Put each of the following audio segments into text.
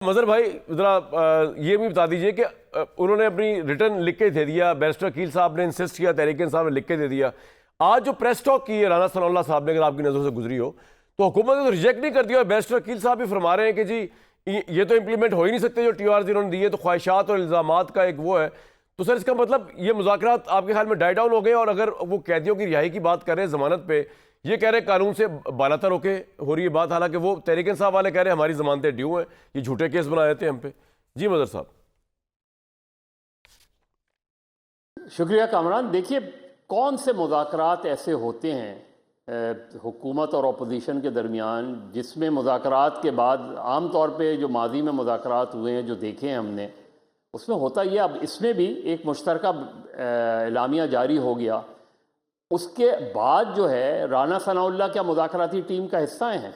مظہر بھائی ذرا یہ بھی بتا دیجئے کہ انہوں نے اپنی ریٹرن لکھ کے دے دیا، بیرسٹر عقیل صاحب نے انسسٹ کیا، تحریک انصاف نے لکھ کے دے دیا. آج جو پریس ٹاک کی ہے رانا ثناء اللہ صاحب نے، اگر آپ کی نظروں سے گزری ہو تو حکومت نے تو ریجیکٹ نہیں کر دیا، اور بیرسٹر عقیل صاحب بھی فرما رہے ہیں کہ جی یہ تو امپلیمنٹ ہو ہی نہیں سکتے جو ٹی آرز انہوں نے دیے، تو خواہشات اور الزامات کا ایک وہ ہے. تو سر اس کا مطلب یہ مذاکرات آپ کے خیال میں ڈائی ڈاؤن ہو گئے، اور اگر وہ قیدیوں کی رہائی کی بات کر رہے ہیں ضمانت پہ، یہ کہہ رہے ہیں قانون سے بالاتر ہو کے ہو رہی ہے بات، حالانکہ وہ تحریک انصاف والے کہہ رہے ہیں ہماری ضمانتیں ڈیو ہیں، یہ جھوٹے کیس بنا دیتے ہیں ہم پہ. جی مظہر صاحب. شکریہ کامران. دیکھیے کون سے مذاکرات ایسے ہوتے ہیں حکومت اور اپوزیشن کے درمیان جس میں مذاکرات کے بعد عام طور پہ جو ماضی میں مذاکرات ہوئے ہیں جو دیکھے ہیں ہم نے، اس میں ہوتا یہ اب اس میں بھی ایک مشترکہ اعلامیہ جاری ہو گیا. اس کے بعد جو ہے رانا ثناء اللہ کیا مذاکراتی ٹیم کا حصہ ہیں؟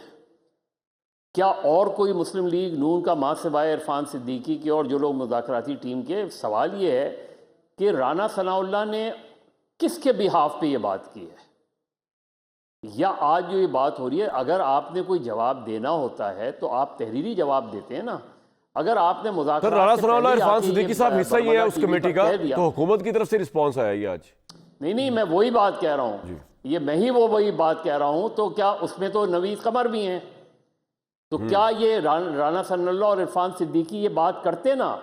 کیا اور کوئی مسلم لیگ نون کا ماں سوائے عرفان صدیقی کے اور جو لوگ مذاکراتی ٹیم کے؟ سوال یہ ہے کہ رانا ثناء اللہ نے کس کے بہاف پہ یہ بات کی ہے، یا آج جو یہ بات ہو رہی ہے. اگر آپ نے کوئی جواب دینا ہوتا ہے تو آپ تحریری جواب دیتے ہیں نا. اگر آپ نے مذاکرات رانا ثناء اللہ عرفان صدیقی صاحب حصہ ہی ہے اس کمیٹی کا، تو حکومت کی طرف سے رسپانس آیا یہ آج؟ نہیں میں وہی بات کہہ رہا ہوں، یہ میں ہی وہی بات کہہ رہا ہوں. تو کیا اس میں تو نوید قمر بھی ہیں؟ تو کیا یہ رانا ثناء اللہ اور عرفان صدیقی یہ بات کرتے نا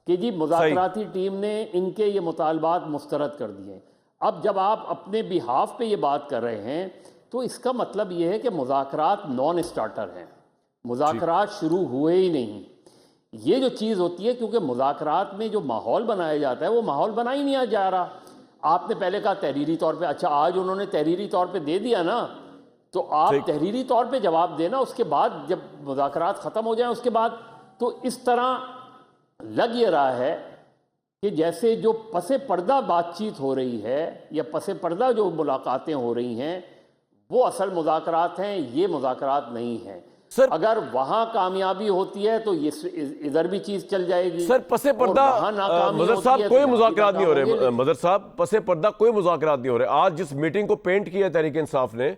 کہ جی مذاکراتی ٹیم نے ان کے یہ مطالبات مسترد کر دیے. اب جب آپ اپنے بہاف پہ یہ بات کر رہے ہیں تو اس کا مطلب یہ ہے کہ مذاکرات نان اسٹارٹر ہیں، مذاکرات شروع ہوئے ہی نہیں. یہ جو چیز ہوتی ہے، کیونکہ مذاکرات میں جو ماحول بنایا جاتا ہے وہ ماحول بنا ہی نہیں جا رہا. آپ نے پہلے کہا تحریری طور پہ، اچھا آج انہوں نے تحریری طور پہ دے دیا نا، تو آپ تحریری طور پہ جواب دینا. اس کے بعد جب مذاکرات ختم ہو جائیں اس کے بعد تو اس طرح لگ یہ رہا ہے کہ جیسے جو پس پردہ بات چیت ہو رہی ہے یا پس پردہ جو ملاقاتیں ہو رہی ہیں وہ اصل مذاکرات ہیں، یہ مذاکرات نہیں ہیں. اگر وہاں کامیابی ہوتی ہے تو یہ ادھر بھی چیز چل جائے گی. سر پس پردہ مظہر صاحب کوئی مذاکرات نہیں ہو رہے. مظہر صاحب پس پردہ کوئی مذاکرات نہیں ہو رہے. آج جس میٹنگ کو پینٹ کیا ہے تحریک انصاف نے،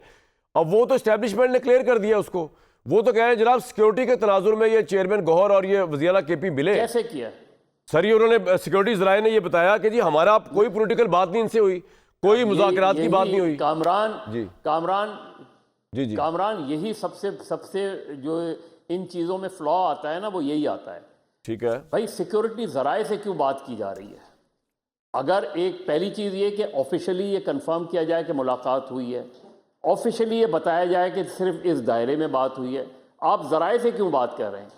اب وہ تو اسٹیبلشمنٹ نے کلیئر کر دیا اس کو. وہ تو کہہ رہے ہیں جناب سیکیورٹی کے تناظر میں یہ چیئرمین گوہر اور یہ وزیر اعلیٰ کے پی ملے. کیسے کیا سر؟ یہ انہوں نے سیکیورٹی ذرائع نے یہ بتایا کہ جی ہمارا کوئی پولیٹیکل بات نہیں ان سے ہوئی، کوئی مذاکرات کی بات نہیں ہوئی. کامران یہی سب سے جو ان چیزوں میں فلا آتا ہے نا، وہ یہی آتا ہے. ٹھیک ہے بھائی سیکیورٹی ذرائع سے کیوں بات کی جا رہی ہے؟ اگر ایک پہلی چیز یہ کہ آفیشلی یہ کنفرم کیا جائے کہ ملاقات ہوئی ہے، آفیشلی یہ بتایا جائے کہ صرف اس دائرے میں بات ہوئی ہے. آپ ذرائع سے کیوں بات کر رہے ہیں؟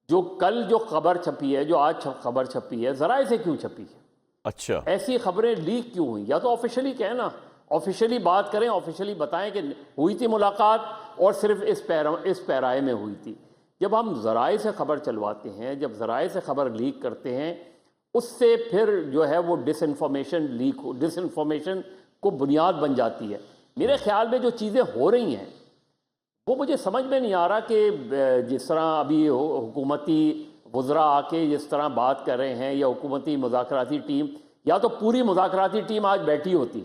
جو کل جو خبر چھپی ہے، جو آج خبر چھپی ہے، ذرائع سے کیوں چھپی ہے؟ اچھا ایسی خبریں لیک کیوں ہوئی؟ یا تو آفیشلی کہیں نا، آفیشلی بات کریں، آفیشلی بتائیں کہ ہوئی تھی ملاقات اور صرف اس پیرائے میں ہوئی تھی. جب ہم ذرائع سے خبر چلواتے ہیں، جب ذرائع سے خبر لیک کرتے ہیں، اس سے پھر جو ہے وہ ڈس انفارمیشن کو بنیاد بن جاتی ہے. میرے خیال میں جو چیزیں ہو رہی ہیں وہ مجھے سمجھ میں نہیں آ رہا کہ جس طرح ابھی حکومتی وزراء آ کے جس طرح بات کر رہے ہیں، یا حکومتی مذاکراتی ٹیم، یا تو پوری مذاکراتی ٹیم آج بیٹھی ہوتی،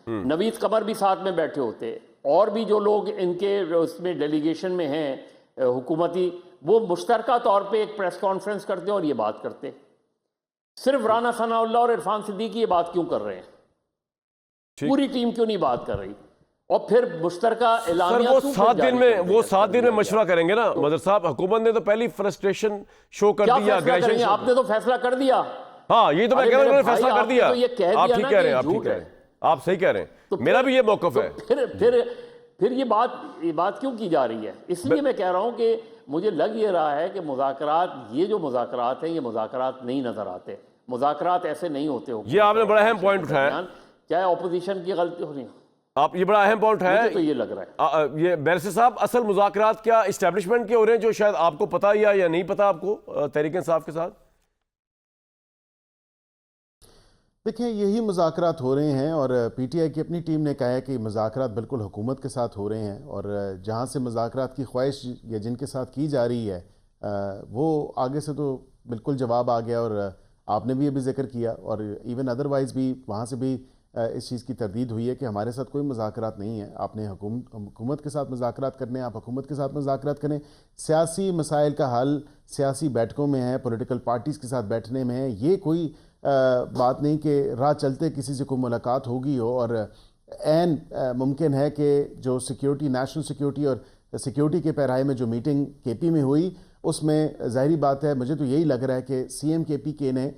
نوید قمر بھی ساتھ میں بیٹھے ہوتے، اور بھی جو لوگ ان کے اس میں ڈیلیگیشن میں ہیں حکومتی، وہ مشترکہ طور پہ ایک پریس کانفرنس کرتے اور یہ بات کرتے. صرف رانا ثناء اللہ اور عرفان صدیقی یہ بات کیوں کر رہے ہیں؟ پوری ٹیم کیوں نہیں بات کر رہی؟ اور پھر مشترکہ اعلامیہ وہ 7 دن میں مشورہ کریں گے نا مظہر صاحب. حکومت نے تو پہلی فرسٹریشن شو کر دیا. آپ نے تو فیصلہ کر دیا. ہاں یہ تو میں کہہ رہا ہوں، انہوں نے فیصلہ کر دیا. آپ ٹھیک کہہ رہے ہیں، آپ صحیح کہہ رہے ہیں. میرا بھی یہ موقف ہے. پھر یہ بات کیوں کی جا رہی ہے؟ اس لیے میں کہہ رہا ہوں کہ مجھے لگ یہ رہا ہے کہ مذاکرات، یہ جو مذاکرات ہیں، یہ مذاکرات نہیں نظر آتے. مذاکرات ایسے نہیں ہوتے. یہ آپ نے بڑا اہم پوائنٹ اٹھایا. چاہے اپوزیشن کی غلطی ہو رہی ہے، آپ یہ بڑا اہم پوائنٹ ہے. تو یہ لگ رہا ہے یہ بیرسٹر صاحب اصل مذاکرات کیا اسٹیبلشمنٹ کے ہو رہے ہیں جو شاید آپ کو پتہ یا نہیں پتہ آپ کو تحریک انصاف کے ساتھ؟ دیکھیں یہی مذاکرات ہو رہے ہیں، اور پی ٹی آئی کی اپنی ٹیم نے کہا ہے کہ مذاکرات بالکل حکومت کے ساتھ ہو رہے ہیں، اور جہاں سے مذاکرات کی خواہش یا جن کے ساتھ کی جا رہی ہے وہ آگے سے تو بالکل جواب آ گیا، اور آپ نے بھی ابھی ذکر کیا، اور ایون ادروائز بھی وہاں سے بھی اس چیز کی تردید ہوئی ہے کہ ہمارے ساتھ کوئی مذاکرات نہیں ہیں. آپ نے حکومت کے ساتھ مذاکرات کرنے ہیں, آپ حکومت کے ساتھ مذاکرات کریں. سیاسی مسائل کا حل سیاسی بیٹھکوں میں ہے, پولیٹیکل پارٹیز کے ساتھ بیٹھنے میں ہے. یہ کوئی بات نہیں کہ راہ چلتے کسی سے کوئی ملاقات ہوگی ہو. اور عین ممکن ہے کہ جو سیکیورٹی, نیشنل سیکیورٹی اور سیکیورٹی کے پیرائے میں جو میٹنگ کے پی میں ہوئی, اس میں ظاہری بات ہے, مجھے تو یہی لگ رہا ہے کہ سی ایم کے پی کے نے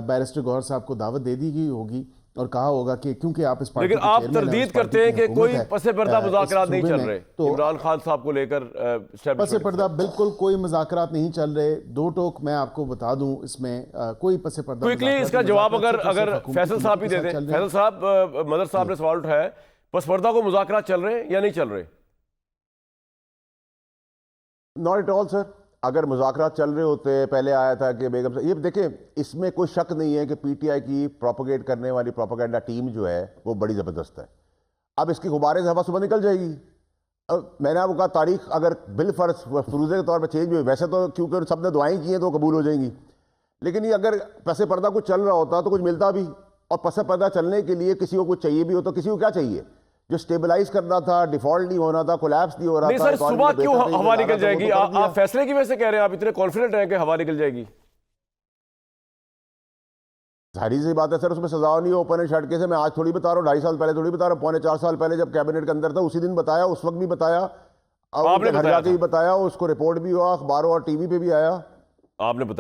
بیرسٹر گوہر صاحب کو دعوت دے دی گئی ہوگی اور کہا ہوگا کہ کیونکہ آپ اس پارٹی لیکن آپ تردید کرتے ہیں کہ کوئی پس پردہ مذاکرات نہیں چل رہے عمران خان صاحب کو لے کر. پس پردہ بالکل کوئی مذاکرات نہیں چل رہے. دو ٹوک میں آپ کو بتا دوں, اس میں کوئی پس پردہ کوئکلی اس کا جواب اگر فیصل صاحب ہی دے دیں. فیصل صاحب, مدر صاحب نے سوال اٹھایا ہے, پس پردہ کو مذاکرات چل رہے ہیں یا نہیں چل رہے؟ ناٹ ایٹ آل سر. اگر مذاکرات چل رہے ہوتے, پہلے آیا تھا کہ بیگم صاحب, یہ دیکھیں اس میں کوئی شک نہیں ہے کہ پی ٹی آئی کی پروپیگیٹ کرنے والی پروپیگنڈا ٹیم جو ہے وہ بڑی زبردست ہے. اب اس کی غبارے سے ہوا صبح نکل جائے گی. میں نے آپ کو کہا تاریخ اگر بالفرض فروزے کے طور پہ چینج ہوئی, ویسے تو کیونکہ سب نے دعائیں کی ہیں تو قبول ہو جائیں گی, لیکن یہ اگر پس پردہ کچھ چل رہا ہوتا تو کچھ ملتا بھی. اور پس پردہ چلنے کے لیے کسی کو کچھ چاہیے بھی ہوتا. کسی کو کیا چاہیے؟ جو سٹیبلائز کرنا تھا, ڈیفالٹ نہیں ہونا تھا, کولیپس نہیں ہو رہا تھا. نہیں سر, صبح کیوں ہوا نکل جائے گی؟ آپ فیصلے کی وجہ سے کہہ رہے ہیں, آپ اتنے کانفیڈنٹ ہیں کہ ہوا نکل جائے گی؟ ظاہری سی بات ہے سر, اس میں سزا نہیں ہو. اوپن اینڈ شٹ کیس ہے. میں آج تھوڑی بتا رہا ہوں, 2.5 سال پہلے تھوڑی بتا رہا ہوں, 3.25 4 سال پہلے جب کیبنٹ کے اندر تھا اسی دن بتایا, اس وقت بھی بتایا, آپ نے گھر جا کے بھی بتایا, اس کو رپورٹ بھی ہوا, اخباروں اور ٹی وی پہ بھی آیا. آپ نے بتایا.